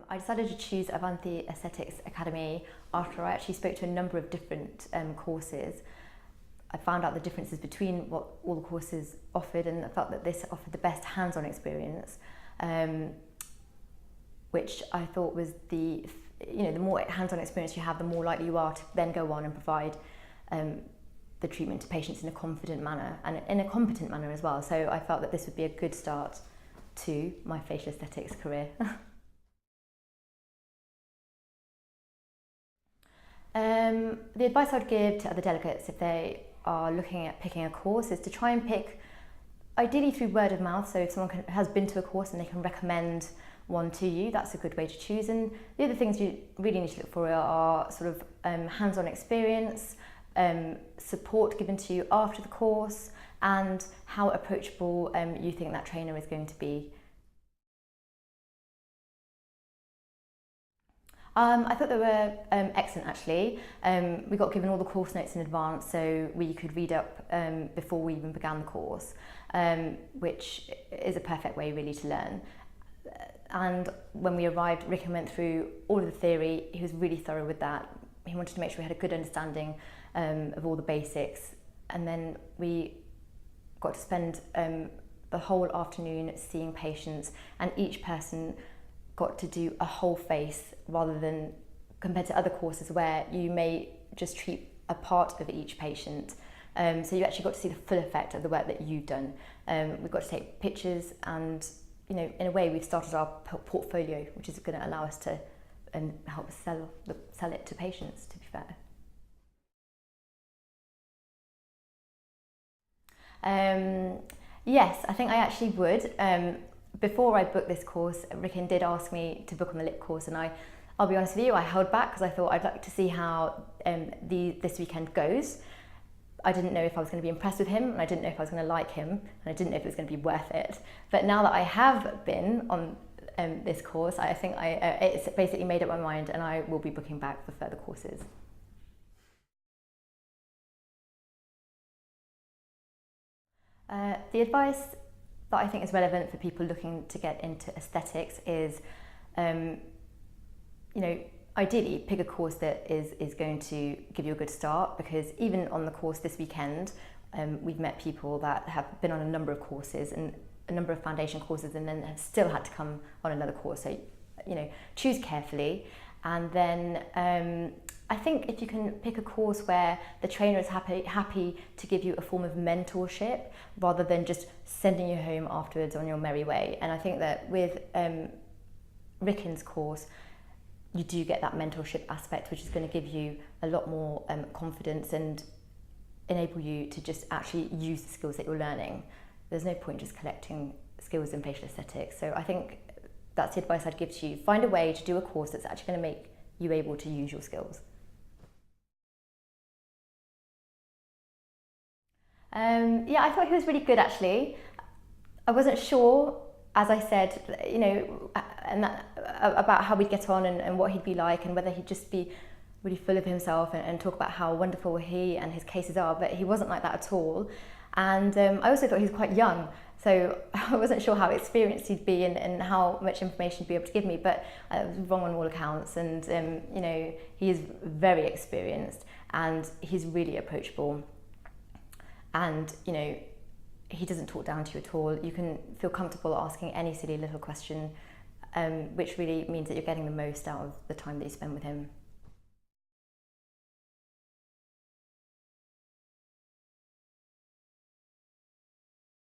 I decided to choose Avanti Aesthetics Academy after I actually spoke to a number of different courses. I found out the differences between what all the courses offered, and I felt that this offered the best hands-on experience, which I thought was the more hands-on experience you have, the more likely you are to then go on and provide the treatment to patients in a confident manner and in a competent manner as well. So I felt that this would be a good start to my facial aesthetics career. The advice I'd give to other delegates if they are looking at picking a course is to try and pick, ideally through word of mouth, so if someone has been to a course and they can recommend one to you, that's a good way to choose. And the other things you really need to look for are sort of hands-on experience, support given to you after the course, and how approachable you think that trainer is going to be. I thought they were excellent actually. We got given all the course notes in advance, so we could read up before we even began the course, which is a perfect way really to learn. And when we arrived, Rick went through all of the theory. He was really thorough with that. He wanted to make sure we had a good understanding of all the basics, and then we got to spend the whole afternoon seeing patients, and each person got to do a whole face rather than compared to other courses where you may just treat a part of each patient. So you actually got to see the full effect of the work that you've done. We've got to take pictures, and in a way we've started our portfolio, which is going to allow us to help sell it to patients, to be fair. Yes, I think I actually would. Before I booked this course, Ricken did ask me to book on the lip course, and I'll be honest with you, I held back because I thought I'd like to see how this weekend goes. I didn't know if I was going to be impressed with him, and I didn't know if I was going to like him, and I didn't know if it was going to be worth it. But now that I have been on this course, I think it's basically made up my mind, and I will be booking back for further courses. The advice that I think is relevant for people looking to get into aesthetics is, ideally pick a course that is going to give you a good start, because even on the course this weekend, we've met people that have been on a number of courses and a number of foundation courses, and then have still had to come on another course. So, choose carefully. And then I think if you can pick a course where the trainer is happy to give you a form of mentorship rather than just sending you home afterwards on your merry way. And I think that with Ricken's course, you do get that mentorship aspect, which is going to give you a lot more confidence and enable you to just actually use the skills that you're learning. There's no point just collecting skills in facial aesthetics. So I think that's the advice I'd give to you. Find a way to do a course that's actually going to make you able to use your skills. Yeah, I thought he was really good actually. I wasn't sure, as I said, about how we'd get on and what he'd be like, and whether he'd just be really full of himself and talk about how wonderful he and his cases are, but he wasn't like that at all. And I also thought he was quite young, so I wasn't sure how experienced he'd be and how much information he'd be able to give me, but I was wrong on all accounts. And he is very experienced, and he's really approachable. And he doesn't talk down to you at all. You can feel comfortable asking any silly little question, which really means that you're getting the most out of the time that you spend with him.